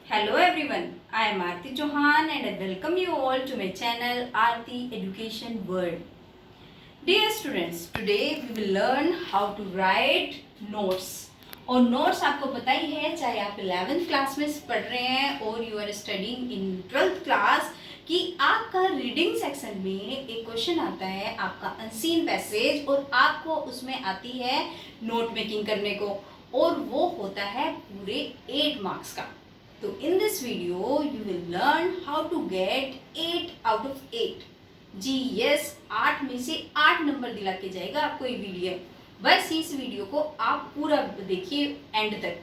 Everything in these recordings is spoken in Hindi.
Hello everyone, I am Aarti Chauhan and I welcome you all to my channel Aarti Education World. Dear students, today we will learn how to write notes. और नोट्स आपको पता ही है, चाहे आप 11th क्लास में पढ़ रहे हैं और you are studying in 12th class, कि आपका रीडिंग सेक्शन में एक क्वेश्चन आता है आपका अनसीन पैसेज और आपको उसमें आती है नोट मेकिंग करने को, और वो होता है पूरे 8 मार्क्स का. तो in this video you will learn how to get 8 out of 8. जी यस, 8 में से 8 नंबर दिला के जाएगा आपको ये वीडियो. बस इस वीडियो को आप पूरा देखिए एंड तक.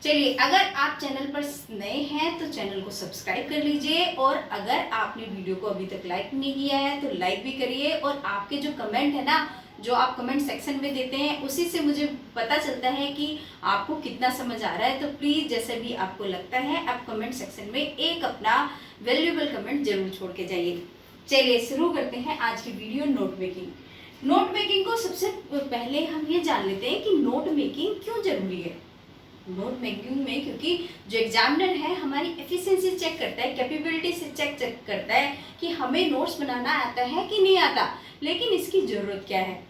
चलिए, अगर आप चैनल पर नए हैं तो चैनल को सब्सक्राइब कर लीजिए, और अगर आपने वीडियो को अभी तक लाइक नहीं किया है तो लाइक भी करिए. और आपके जो कमेंट है ना, जो आप कमेंट सेक्शन में देते हैं, उसी से मुझे पता चलता है कि आपको कितना समझ आ रहा है. तो प्लीज़ जैसे भी आपको लगता है आप कमेंट सेक्शन में एक अपना वैल्यूएबल कमेंट जरूर छोड़ के जाइए. चलिए शुरू करते हैं आज की video. Note making. Note making को सबसे पहले हम ये जान लेते हैं कि नोट मेकिंग क्यों जरूरी है. नोट मेकिंग में क्योंकि जो एग्जामिनर है हमारी एफिशिएंसी चेक करता है, कैपेबिलिटी से चेक करता है कि हमें नोट्स बनाना आता है कि नहीं आता, लेकिन इसकी ज़रूरत क्या है.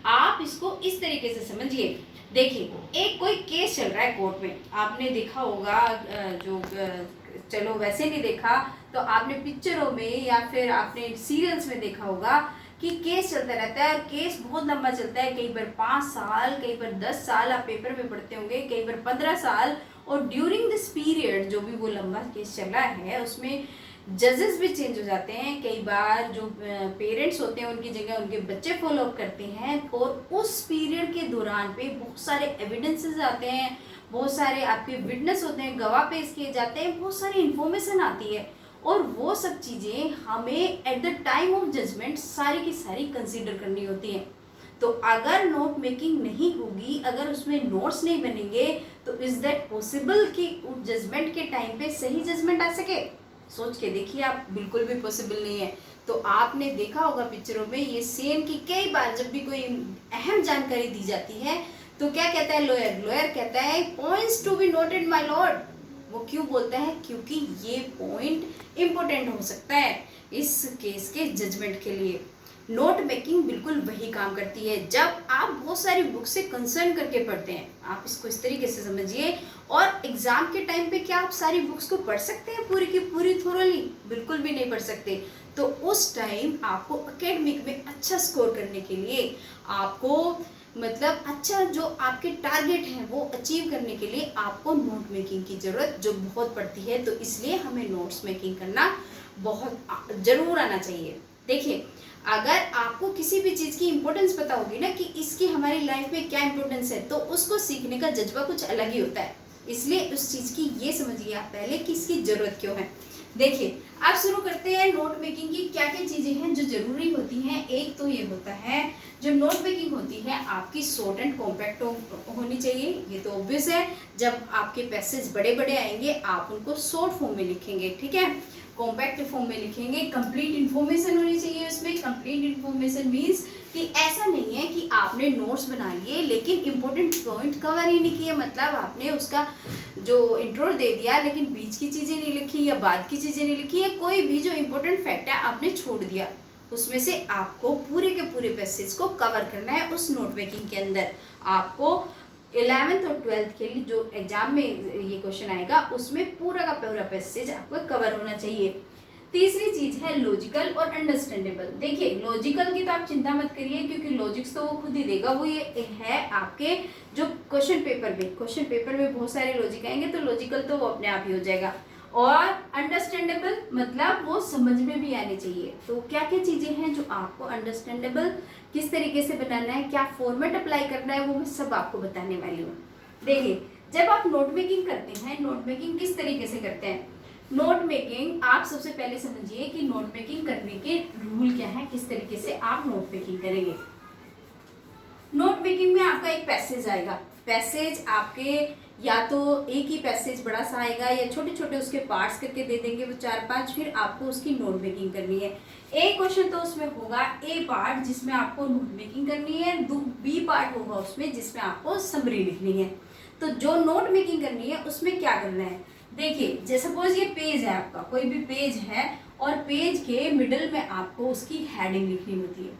आप इसको इस तरीके से समझिए. देखिए, एक कोई केस चल रहा है कोर्ट में, आपने देखा होगा, चलो वैसे नहीं देखा तो आपने पिक्चरों में या फिर आपने सीरियल्स में देखा होगा कि केस चलता रहता है, और केस बहुत लंबा चलता है. कई बार 5 साल, कई बार 10 साल आप पेपर में पढ़ते होंगे, कई बार 15 साल. और ड्यूरिंग दिस पीरियड जो भी वो लंबा केस चल रहा है उसमें जजेस भी चेंज हो जाते हैं. कई बार जो पेरेंट्स होते हैं उनकी जगह उनके बच्चे फॉलो अप करते हैं, और उस पीरियड के दौरान पे बहुत सारे एविडेंसेस आते हैं, बहुत सारे आपके विटनेस होते हैं, गवाह पेश किए जाते हैं, बहुत सारी इंफॉर्मेशन आती है. और वो सब चीज़ें हमें at the time of judgement सारी की सारी कंसीडर करनी होती हैं. तो अगर नोट मेकिंग नहीं होगी, अगर उसमें नोट्स नहीं बनेंगे, तो इज दैट पॉसिबल कि जजमेंट के टाइम पे सही जजमेंट आ सके. सोच के देखिए आप, बिल्कुल भी पॉसिबल नहीं है. तो आपने देखा होगा पिक्चरों में ये सेम कि कई बार जब भी कोई अहम जानकारी दी जाती है तो क्या कहता है लॉयर कहता है points to be noted my lord. वो क्यों बोलता है? क्योंकि ये पॉइंट इम्पोर्टेंट हो सकता है इस केस के जजमेंट के लिए. नोट मेकिंग बिल्कुल वही काम करती है. जब आप बहुत सारी बुक से कंसर्न करके पढ़ते हैं, आप इसको इस तरीके से समझिए. और एग्जाम के टाइम पे क्या आप सारी बुक्स को पढ़ सकते हैं पूरी की पूरी थोरली? बिल्कुल भी नहीं पढ़ सकते. तो उस टाइम आपको एकेडमिक में अच्छा स्कोर करने के लिए, आपको मतलब अच्छा जो आपके टारगेट हैं वो अचीव करने के लिए आपको नोट मेकिंग की ज़रूरत जो बहुत पड़ती है. तो इसलिए हमें नोट्स मेकिंग करना बहुत ज़रूर आना चाहिए. देखिए, अगर आपको किसी भी चीज़ की इम्पोर्टेंस पता होगी ना कि इसकी हमारी लाइफ में क्या इम्पोर्टेंस है, तो उसको सीखने का जज्बा कुछ अलग ही होता है. इसलिए उस चीज़ की ये समझिए आप पहले कि इसकी ज़रूरत क्यों है. देखिए, आप शुरू करते हैं नोट मेकिंग की. क्या क्या चीज़ें हैं जो ज़रूरी होती हैं. एक तो ये होता है, जो नोट मेकिंग होती है आपकी शॉर्ट एंड कॉम्पैक्ट होनी चाहिए. ये तो ऑब्वियस है. जब आपके पैसेज बड़े बड़े आएंगे आप उनको शॉर्ट फॉर्म में लिखेंगे, ठीक है, कॉम्पैक्ट फॉर्म में लिखेंगे. कंप्लीट इन्फॉर्मेशन होनी चाहिए उसमें. कंप्लीट इन्फॉर्मेशन मीन्स कि ऐसा नहीं है कि आपने नोट्स बना लिए लेकिन इंपॉर्टेंट पॉइंट कवर ही नहीं किए, मतलब आपने उसका जो इंट्रो दे दिया लेकिन बीच की चीज़ें नहीं लिखी या बाद की चीज़ें नहीं लिखी, या कोई भी जो इंपॉर्टेंट फैक्ट है आपने छोड़ दिया. उसमें से आपको पूरे के पूरे पैसेज को कवर करना है उस नोट मेकिंग के अंदर. आपको 11th और 12th के लिए जो एग्जाम में ये क्वेश्चन आएगा उसमें पूरा का पूरा पैसेज आपको कवर होना चाहिए. तीसरी चीज है लॉजिकल और अंडरस्टैंडेबल. देखिए, लॉजिकल की तो आप चिंता मत करिए क्योंकि लॉजिक्स तो वो खुद ही देगा. वो ये है आपके जो क्वेश्चन पेपर में बहुत सारे लॉजिक आएंगे, तो लॉजिकल तो वो अपने आप ही हो जाएगा. और अंडरस्टैंडेबल मतलब वो समझ में भी आनी चाहिए. तो क्या क्या चीज़ें हैं जो आपको अंडरस्टैंडेबल किस तरीके से बनाना है, क्या फॉर्मेट अप्लाई करना है, वो मैं सब आपको बताने वाली हूँ. देखिए, जब आप नोट मेकिंग करते हैं, नोट मेकिंग किस तरीके से करते हैं. नोट मेकिंग आप सबसे पहले समझिए कि नोट मेकिंग करने के रूल क्या है, किस तरीके से आप नोट मेकिंग करेंगे. नोट मेकिंग में आपका एक पैसेज आएगा. पैसेज आपके या तो एक ही पैसेज बड़ा सा आएगा या छोटे छोटे उसके पार्ट्स करके दे देंगे वो 4-5, फिर आपको उसकी नोट मेकिंग करनी है. एक क्वेश्चन तो उसमें होगा ए पार्ट जिसमें आपको नोट मेकिंग करनी है, बी पार्ट होगा उसमें जिसमें आपको समरी लिखनी है. तो जो नोट मेकिंग करनी है उसमें क्या करना है, देखिए, जैसे सपोज ये पेज है आपका, कोई भी पेज है और पेज के मिडल में आपको उसकी हेडिंग लिखनी होती है।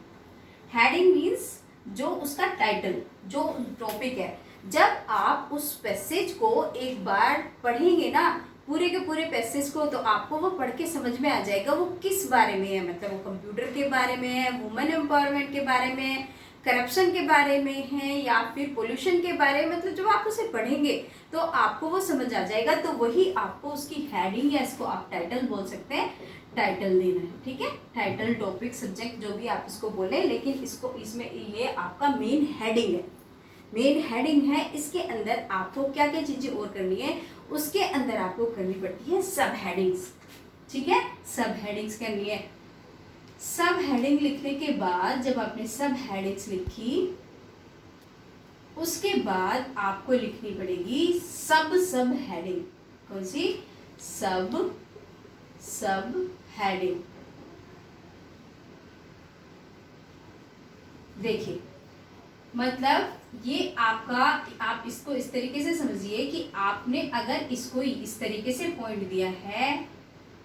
हेडिंग मीन्स जो उसका टाइटल, जो टॉपिक है। जब आप उस पैसेज को एक बार पढ़ेंगे ना, पूरे के पूरे पैसेज को, तो आपको वो पढ़ के समझ में आ जाएगा वो किस बारे में है। मतलब वो कंप्यूटर के बारे में है, वुमेन एम्पावरमेंट के बारे में, करप्शन के बारे में है, या फिर पोल्यूशन के बारे में। मतलब जब आप उसे पढ़ेंगे तो आपको वो समझ आ जाएगा। तो वही आपको उसकी हेडिंग, या इसको आप टाइटल बोल सकते हैं, टाइटल देना है। ठीक है, टाइटल, टॉपिक, सब्जेक्ट, जो भी आप इसको बोले, लेकिन इसको इसमें ये आपका मेन हेडिंग है। मेन हेडिंग है, इसके अंदर आपको क्या क्या चीजें और करनी है, उसके अंदर आपको करनी पड़ती है सब हेडिंग्स। ठीक है, सब हेडिंग्स करनी है। सब हेडिंग लिखने के बाद, जब आपने सब हेडिंग्स लिखी, उसके बाद आपको लिखनी पड़ेगी सब हेडिंग। कौन सी? सब हेडिंग। देखिए, मतलब ये आपका, आप इसको इस तरीके से समझिए कि आपने अगर इसको इस तरीके से पॉइंट दिया है,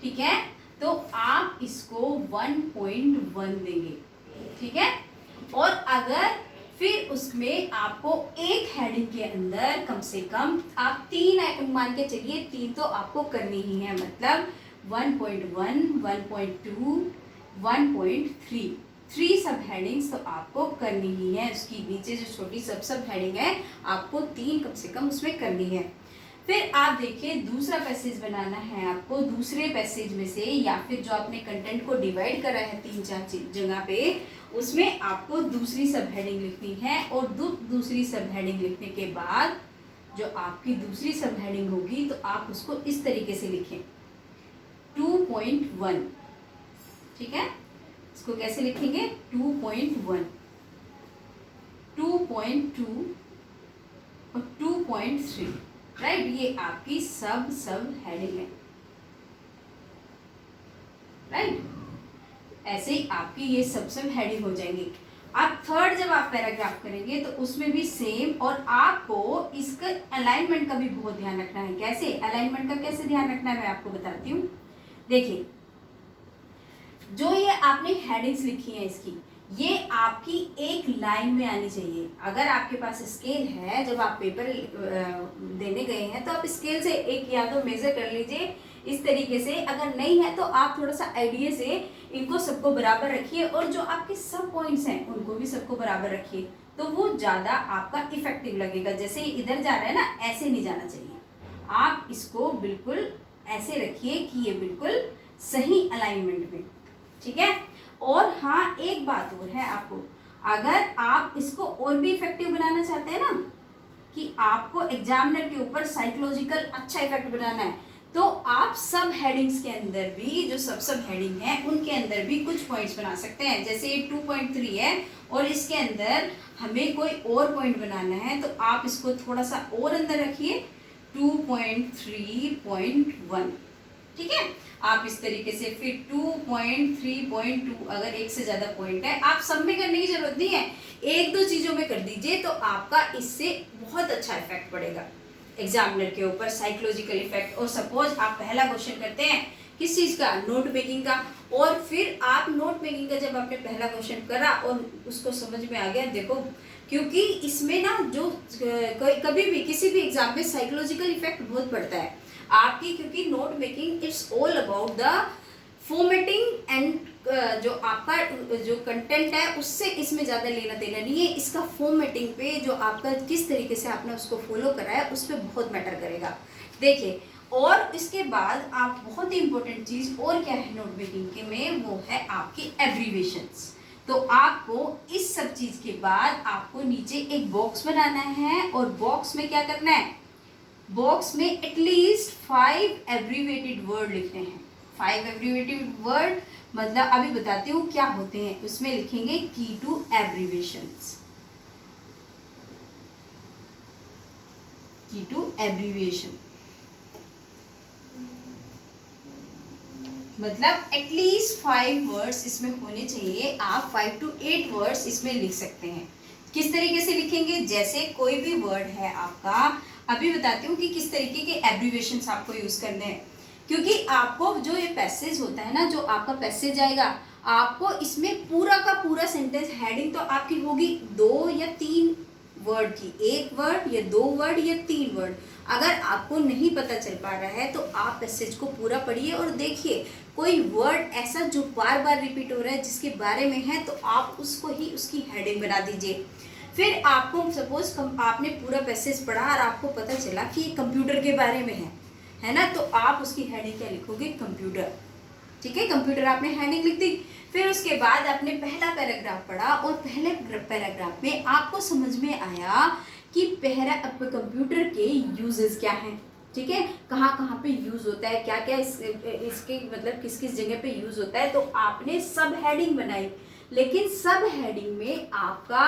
ठीक है, तो आप इसको 1.1 देंगे। ठीक है, और अगर फिर उसमें आपको एक हेडिंग के अंदर कम से कम आप 3 मान के चलिए, 3 तो आपको करनी ही है। मतलब 1.1, 1.2, 1.3, 3 सब हेडिंग्स तो आपको करनी ही है। उसकी नीचे जो छोटी सब हेडिंग है, आपको 3 कम से कम उसमें करनी है। फिर आप देखिए, दूसरा पैसेज बनाना है आपको। दूसरे पैसेज में से, या फिर जो आपने कंटेंट को डिवाइड करा है 3-4 जगह पे, उसमें आपको दूसरी सब हेडिंग लिखनी है। और दूसरी सब हेडिंग लिखने के बाद जो आपकी दूसरी सब हेडिंग होगी, तो आप उसको इस तरीके से लिखें, 2.1। ठीक है, इसको कैसे लिखेंगे? 2.1, 2.2 और 2.3। राइट, ये आपकी सब हेडिंग है। राइट, ऐसे ही आपकी ये सब हेडिंग हो जाएंगी। अब थर्ड जब आप पैराग्राफ करेंगे तो उसमें भी सेम, और आपको इसका अलाइनमेंट का भी बहुत ध्यान रखना है। कैसे अलाइनमेंट का कैसे ध्यान रखना है, मैं आपको बताती हूँ। देखिए, जो ये आपने हेडिंग्स लिखी है इसकी, ये आपकी एक लाइन में आनी चाहिए। अगर आपके पास स्केल है, जब आप पेपर देने गए हैं, तो आप स्केल से एक या तो मेजर कर लीजिए इस तरीके से। अगर नहीं है तो आप थोड़ा सा आइडिया से इनको सबको बराबर रखिए, और जो आपके सब पॉइंट्स हैं उनको भी सबको बराबर रखिए, तो वो ज़्यादा आपका इफेक्टिव लगेगा। जैसे इधर जा रहा है ना, ऐसे नहीं जाना चाहिए। आप इसको बिल्कुल ऐसे रखिए कि ये बिल्कुल सही अलाइनमेंट में। ठीक है, और हाँ, एक बात और है आपको, अगर आप इसको और भी इफेक्टिव बनाना चाहते हैं ना, कि आपको एग्जामिनर के ऊपर साइकोलॉजिकल अच्छा इफेक्ट बनाना है, तो आप सब हेडिंग्स के अंदर भी, जो सब हेडिंग है उनके अंदर भी कुछ पॉइंट्स बना सकते हैं। जैसे ये 2.3 है और इसके अंदर हमें कोई और पॉइंट बनाना है, तो आप इसको थोड़ा सा और अंदर रखिए, 2.3.1। ठीक है, आप इस तरीके से फिर 2.3.2, अगर एक से ज्यादा पॉइंट है, आप सब में करने की जरूरत नहीं है, 1-2 चीजों में कर दीजिए, तो आपका इससे बहुत अच्छा इफेक्ट पड़ेगा एग्जामिनर के ऊपर, साइकोलॉजिकल इफेक्ट। और सपोज आप पहला क्वेश्चन करते हैं किस चीज का, नोट मेकिंग का, और फिर आप नोट मेकिंग का जब आपने पहला क्वेश्चन करा और उसको समझ में आ गया, देखो, क्योंकि इसमें ना जो कभी भी किसी भी एग्जाम में साइकोलॉजिकल इफेक्ट बहुत पड़ता है आपकी, क्योंकि note making it's all about the formatting and जो आपका जो कंटेंट है उससे इसमें ज़्यादा लेना देना नहीं है। इसका फॉर्मेटिंग पे, जो आपका किस तरीके से आपने उसको फॉलो करा है, उस पर बहुत मैटर करेगा। देखिए, और इसके बाद आप बहुत ही इंपॉर्टेंट चीज़ और क्या है नोट मेकिंग के में, वो है आपकी एब्रीविएशंस। तो आपको इस सब चीज़ के बाद आपको नीचे एक बॉक्स बनाना है, और बॉक्स में क्या करना है, बॉक्स में एटलीस्ट 5 एब्रीवेटेड वर्ड लिखने हैं। 5 एब्रीवेटेड वर्ड मतलब अभी बताती हूँ क्या होते हैं। उसमें लिखेंगे की टू एब्रीवेशंस, की टू एब्रीवेशन, मतलब एटलीस्ट 5 वर्ड्स इसमें होने चाहिए। आप 5 to 8 वर्ड्स इसमें लिख सकते हैं। किस तरीके से लिखेंगे, जैसे कोई भी वर्ड है आपका, अभी बताती हूँ कि किस तरीके के एब्रीविएशंस आपको यूज करने हैं, क्योंकि आपको जो ये पैसेज होता है ना, जो आपका पैसेज आएगा, आपको इसमें पूरा का पूरा सेंटेंस हेडिंग तो आपकी होगी 2 या 3 वर्ड की, 1 वर्ड या 2 वर्ड या 3 वर्ड। अगर आपको नहीं पता चल पा रहा है तो आप पैसेज को पूरा पढ़िए और देखिए कोई वर्ड ऐसा जो बार बार रिपीट हो रहा है जिसके बारे में है, तो आप उसको ही उसकी हेडिंग बना दीजिए। फिर आपको सपोज आपने पूरा पैसेज पढ़ा और आपको पता चला कि कंप्यूटर के बारे में है ना, तो आप उसकी हेडिंग क्या लिखोगे, कंप्यूटर। ठीक है, कंप्यूटर आपने हेडिंग लिख दी। फिर उसके बाद आपने पहला पैराग्राफ पढ़ा और पहले पैराग्राफ में आपको समझ में आया कि कंप्यूटर के यूजेस क्या हैं। ठीक है, कहाँ कहाँ पे यूज होता है, क्या क्या इसके मतलब किस किस जगह पे यूज होता है, तो आपने सब हेडिंग बनाई। लेकिन सब हेडिंग में आपका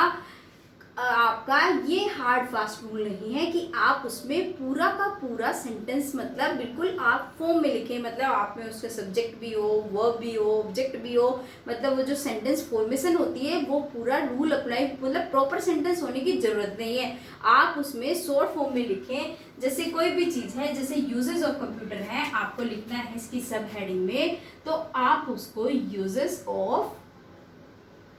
ये हार्ड फास्ट रूल नहीं है कि आप उसमें पूरा का पूरा सेंटेंस मतलब बिल्कुल आप फॉर्म में लिखें, मतलब आप में उसका सब्जेक्ट भी हो, वर्ब भी हो, ऑब्जेक्ट भी हो, मतलब वो जो सेंटेंस फॉर्मेशन होती है वो पूरा रूल अप्लाई, मतलब प्रॉपर सेंटेंस होने की जरूरत नहीं है। आप उसमें शॉर्ट फॉर्म में लिखें, जैसे कोई भी चीज़ है, जैसे यूजेस ऑफ कंप्यूटर है, आपको लिखना है इसकी सब हेडिंग में, तो आप उसको यूजेस ऑफ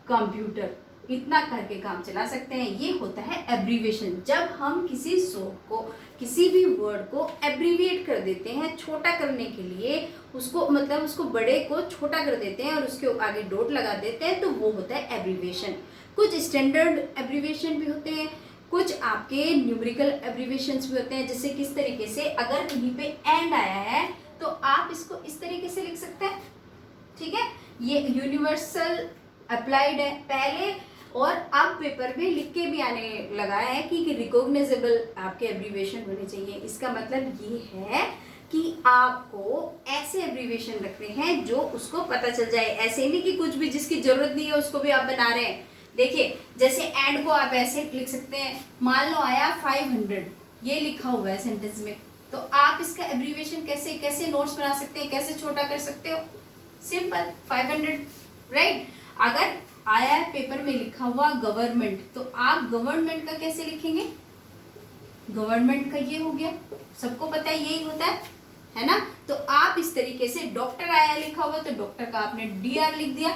कंप्यूटर इतना करके काम चला सकते हैं। ये होता है एब्रीविएशन। जब हम किसी शब्द को, किसी भी वर्ड को एब्रीविएट कर देते हैं, छोटा करने के लिए उसको, मतलब उसको बड़े को छोटा कर देते हैं और उसके आगे डॉट लगा देते हैं, तो वो होता है एब्रीविएशन। कुछ स्टैंडर्ड एब्रीविएशन भी होते हैं, कुछ आपके न्यूमेरिकल एब्रीविएशंस भी होते हैं। जैसे किस तरीके से, अगर कहीं पे एंड आया है तो आप इसको इस तरीके से लिख सकते हैं। ठीक है, ये यूनिवर्सल अप्लाइड है पहले, और अब पेपर में लिख के भी आने लगा है कि रिकॉग्नाइजेबल आपके एब्रीविएशन होने चाहिए। इसका मतलब ये है कि आपको ऐसे एब्रीविएशन रखने हैं जो उसको पता चल जाए। ऐसे नहीं कि कुछ भी जिसकी जरूरत नहीं है उसको भी आप बना रहे हैं। देखिए, जैसे एंड को आप ऐसे लिख सकते हैं, मान लो आया 500, ये लिखा हुआ है सेंटेंस में, तो आप इसका एब्रीविएशन कैसे कैसे नोट्स बना सकते हैं, कैसे छोटा कर सकते हो, सिंपल 500, राइट। अगर आया है पेपर में लिखा हुआ गवर्नमेंट, तो आप गवर्नमेंट का कैसे लिखेंगे, गवर्नमेंट का ये हो गया, सबको पता है यही होता है ना। तो आप इस तरीके से, डॉक्टर आया लिखा हुआ तो डॉक्टर का आपने DR लिख दिया,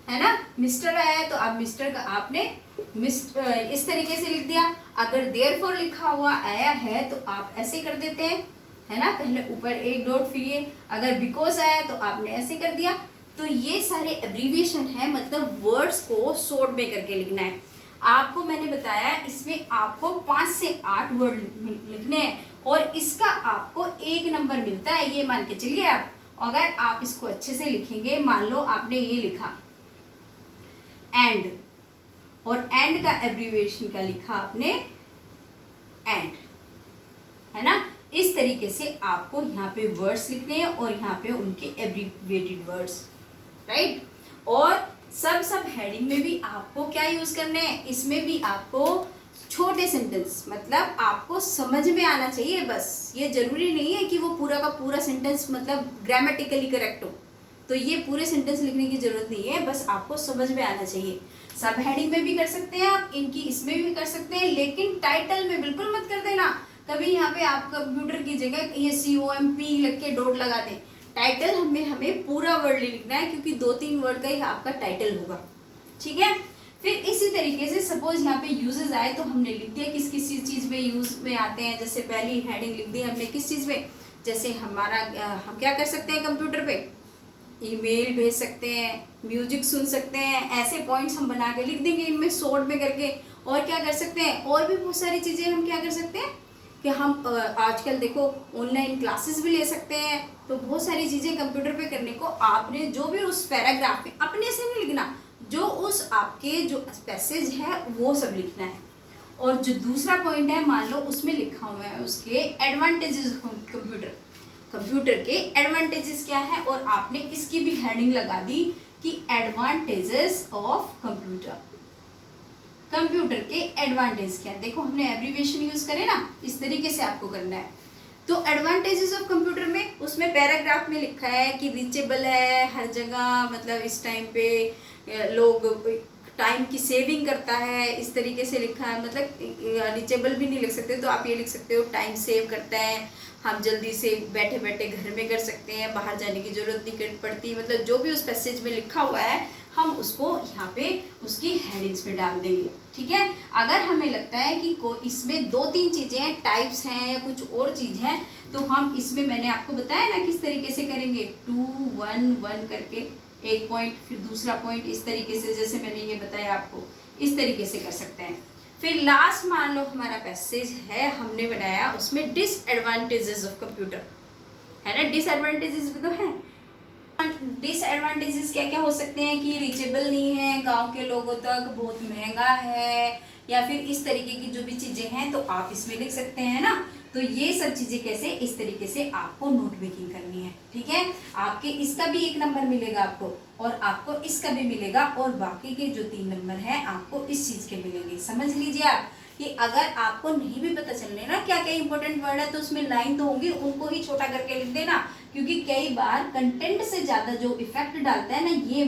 है ना। मिस्टर आया है तो आप मिस्टर का आपने इस तरीके से लिख दिया। अगर देयरफॉर लिखा हुआ आया है तो आप ऐसे कर देते हैं, है ना, पहले ऊपर एक डॉट, फिर ये। अगर बिकॉज आया तो आपने ऐसे कर दिया। तो ये सारे एब्रीविएशन है, मतलब वर्ड्स को शॉर्ट में करके लिखना है। आपको मैंने बताया इसमें आपको 5 से 8 वर्ड लिखने हैं और इसका आपको 1 नंबर मिलता है, ये मान के चलिए आप। अगर आप इसको अच्छे से लिखेंगे, मान लो आपने ये लिखा एंड, और एंड का एब्रीविएशन का लिखा आपने एंड, है ना। इस तरीके से आपको यहाँ पे वर्ड्स लिखने हैं और यहाँ पे उनके एब्रीविएटेड वर्ड्स, राइट। और सब हेडिंग में भी आपको क्या यूज करने हैं, इसमें भी आपको छोटे सेंटेंस, मतलब आपको समझ में आना चाहिए बस। ये जरूरी नहीं है कि वो पूरा का पूरा सेंटेंस मतलब ग्रामेटिकली करेक्ट हो, तो ये पूरे सेंटेंस लिखने की जरूरत नहीं है, बस आपको समझ में आना चाहिए। सब हेडिंग में भी कर सकते हैं आप, इनकी इसमें भी कर सकते हैं, लेकिन टाइटल में बिल्कुल मत कर देना। कभी यहाँ पे आप कंप्यूटर की जगह ये COMP लिख के डॉट लगा दें। टाइटल हमें पूरा वर्ड लिखना है, क्योंकि 2-3 वर्ड का ही आपका टाइटल होगा। ठीक है, फिर इसी तरीके से सपोज यहाँ पे यूजेस आए तो हमने लिख दिया किस किस चीज़ में यूज में आते हैं। जैसे पहली हेडिंग लिख दी हमने किस चीज़ में, जैसे हमारा हम क्या कर सकते हैं कंप्यूटर पे, ईमेल भेज सकते हैं, म्यूजिक सुन सकते हैं, ऐसे पॉइंट्स हम बना के लिख देंगे इनमें शॉर्ट में करके। और क्या कर सकते हैं, और भी बहुत सारी चीज़ें हम क्या कर सकते हैं कि हम आजकल देखो ऑनलाइन क्लासेस भी ले सकते हैं, तो बहुत सारी चीज़ें कंप्यूटर पे करने को आपने जो भी उस पैराग्राफ में अपने से नहीं लिखना, जो उस आपके जो पैसेज है वो सब लिखना है। और जो दूसरा पॉइंट है, मान लो उसमें लिखा हुआ है उसके एडवांटेजेस, कंप्यूटर के एडवांटेजेस क्या है, और आपने इसकी भी हेडिंग लगा दी कि एडवांटेजेस ऑफ कंप्यूटर, कंप्यूटर के एडवांटेज क्या है। देखो हमने एब्रीविएशन यूज करे ना, इस तरीके से आपको करना है। तो एडवांटेजेस ऑफ कंप्यूटर में उसमें पैराग्राफ में लिखा है कि रीचेबल है हर जगह, मतलब इस टाइम पे लोग टाइम की सेविंग करता है, इस तरीके से लिखा है। मतलब रीचेबल भी नहीं लिख सकते तो आप ये लिख सकते हो टाइम सेव करता है, हम जल्दी से बैठे बैठे घर में कर सकते हैं, बाहर जाने की जरूरत नहीं पड़ती। मतलब जो भी उस पैसेज में लिखा हुआ है हम उसको यहाँ पे उसकी हेडिंग्स में डाल देंगे, ठीक है। अगर हमें लगता है कि इसमें 2-3 चीज़ें हैं, टाइप्स हैं या कुछ और चीज़ है, तो हम इसमें मैंने आपको बताया ना किस तरीके से करेंगे, 2 1 1 करके एक पॉइंट, फिर दूसरा पॉइंट, इस तरीके से जैसे मैंने ये बताया आपको, इस तरीके से कर सकते हैं। फिर लास्ट मान लो हमारा पैसेज है, हमने बनाया उसमें डिसएडवांटेजेस ऑफ कंप्यूटर, है ना। डिसएडवांटेजेस भी तो है। डिसएडवांटेजेस क्या क्या हो सकते हैं कि रीचेबल नहीं है गांव के लोगों तक, बहुत महंगा है, या फिर इस तरीके की जो भी चीजें हैं तो आप इसमें लिख सकते हैं ना। तो ये सब चीजें कैसे, इस तरीके से आपको नोट मेकिंग करनी है, ठीक है। आपके इसका भी 1 नंबर मिलेगा आपको, और आपको इसका भी मिलेगा, और बाकी के जो 3 नंबर हैं आपको इस चीज के मिलेंगे। समझ लीजिए आप कि अगर आपको नहीं भी पता चलने ना क्या क्या इंपॉर्टेंट वर्ड है, तो उसमें लाइन तो होंगी, उनको ही छोटा करके लिख देना, क्योंकि कई बार कंटेंट से ज्यादा जो इफेक्ट डालता है ना ये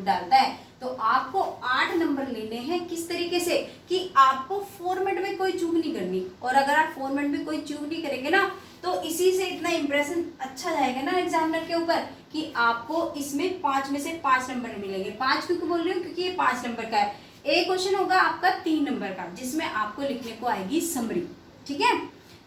डालता है। तो आपको 8 नंबर लेने हैं, किस तरीके से कि आपको फॉर्मेट में कोई चूक नहीं करनी, और अगर आप फॉर्मेट में कोई चूक नहीं करेंगे ना तो इसी से इतना इंप्रेशन अच्छा जाएगा ना एग्जामिनर के ऊपर कि आपको इसमें 5 में से 5 नंबर मिलेंगे। 5 क्यों बोल रही हूँ, क्योंकि ये 5 नंबर का है। एक क्वेश्चन होगा आपका 3 नंबर का, जिसमें आपको लिखने को आएगी समरी, ठीक है।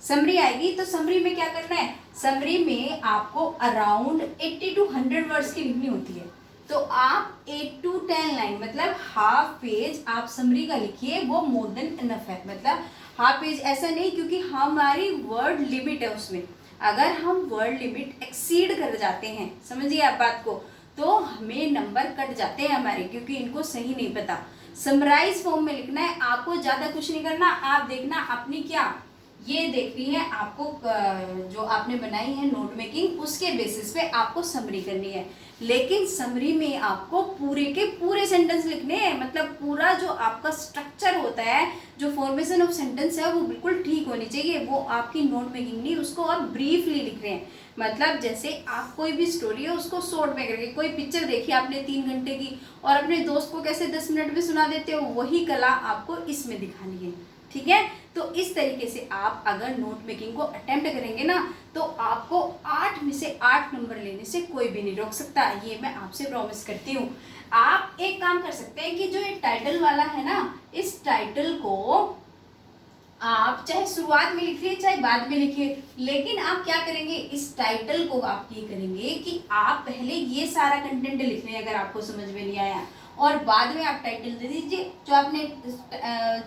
समरी आएगी, तो समरी में क्या करना है, समरी में आपको अराउंड 80 to 100 वर्ड्स की लिखनी होती है। तो आप 8 to 10 लाइन, मतलब हाफ पेज आप समरी का लिखिए, वो मोर देन इनफ है। मतलब हाफ पेज ऐसा नहीं, क्योंकि हमारी वर्ड लिमिट है उसमें, अगर हम वर्ड लिमिट एक्सीड कर जाते हैं, समझिए आप बात को, तो हमें नंबर कट जाते हैं हमारे, क्योंकि इनको सही नहीं पता। समराइज फॉर्म में लिखना है, आपको ज्यादा कुछ नहीं करना। आप देखना अपनी क्या ये देखनी है आपको, जो आपने बनाई है नोट मेकिंग, उसके बेसिस पे आपको समरी करनी है। लेकिन समरी में आपको पूरे के पूरे सेंटेंस लिखने हैं, मतलब पूरा जो आपका स्ट्रक्चर होता है, जो फॉर्मेशन ऑफ सेंटेंस है, वो बिल्कुल ठीक होनी चाहिए। वो आपकी नोट मेकिंग नहीं, उसको आप ब्रीफली लिख रहे हैं। मतलब जैसे आप कोई भी स्टोरी है उसको शॉर्ट में करके, कोई पिक्चर देखी आपने 3 घंटे की और अपने दोस्त को कैसे 10 मिनट में सुना देते हो, वही कला आपको इसमें दिखानी है, ठीक है। तो इस तरीके से आप अगर नोट मेकिंग को अटेम्प्ट करेंगे ना, तो आपको 8 में से 8 नंबर लेने से कोई भी नहीं रोक सकता, ये मैं आपसे प्रॉमिस करती हूँ। आप एक काम कर सकते हैं कि जो ये टाइटल वाला है ना, इस टाइटल को आप चाहे शुरुआत में लिखिए चाहे बाद में लिखिए, लेकिन आप क्या करेंगे, इस टाइटल को आप ये करेंगे कि आप पहले ये सारा कंटेंट लिख लें अगर आपको समझ में नहीं आया, और बाद में आप टाइटल दे दीजिए जो आपने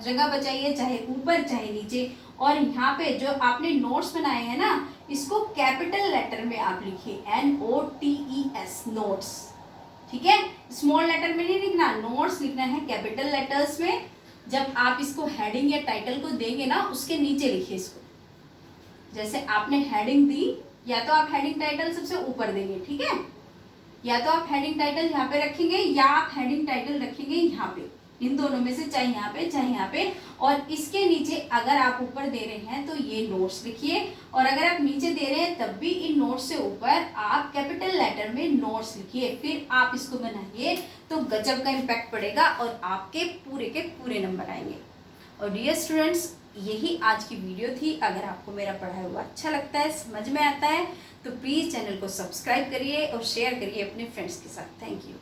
जगह बचाई है, चाहे ऊपर चाहे नीचे। और यहाँ पे जो आपने नोट्स बनाए हैं ना, इसको कैपिटल लेटर में आप लिखिए, NOTES नोट्स, ठीक है। स्मॉल लेटर में नहीं लिखना, नोट्स लिखना है कैपिटल लेटर्स में। जब आप इसको हेडिंग या टाइटल को देंगे ना, उसके नीचे लिखिए इसको, जैसे आपने हेडिंग दी, या तो आप हेडिंग टाइटल सबसे ऊपर देंगे, ठीक है, या तो आप हेडिंग टाइटल यहाँ पे रखेंगे, या आप हेडिंग टाइटल रखेंगे यहाँ पे, इन दोनों में से चाहे यहाँ पे चाहे यहाँ पे। और इसके नीचे अगर आप ऊपर दे रहे हैं तो ये नोट्स लिखिए, और अगर आप नीचे दे रहे हैं तब भी इन नोट्स से ऊपर आप कैपिटल लेटर में नोट्स लिखिए। फिर आप इसको बनाइए तो गजब का इम्पैक्ट पड़ेगा और आपके पूरे नंबर आएंगे। और डियर स्टूडेंट्स, यही आज की वीडियो थी। अगर आपको मेरा पढ़ाया हुआ अच्छा लगता है, समझ में आता है, तो प्लीज़ चैनल को सब्सक्राइब करिए और शेयर करिए अपने फ्रेंड्स के साथ। Thank you.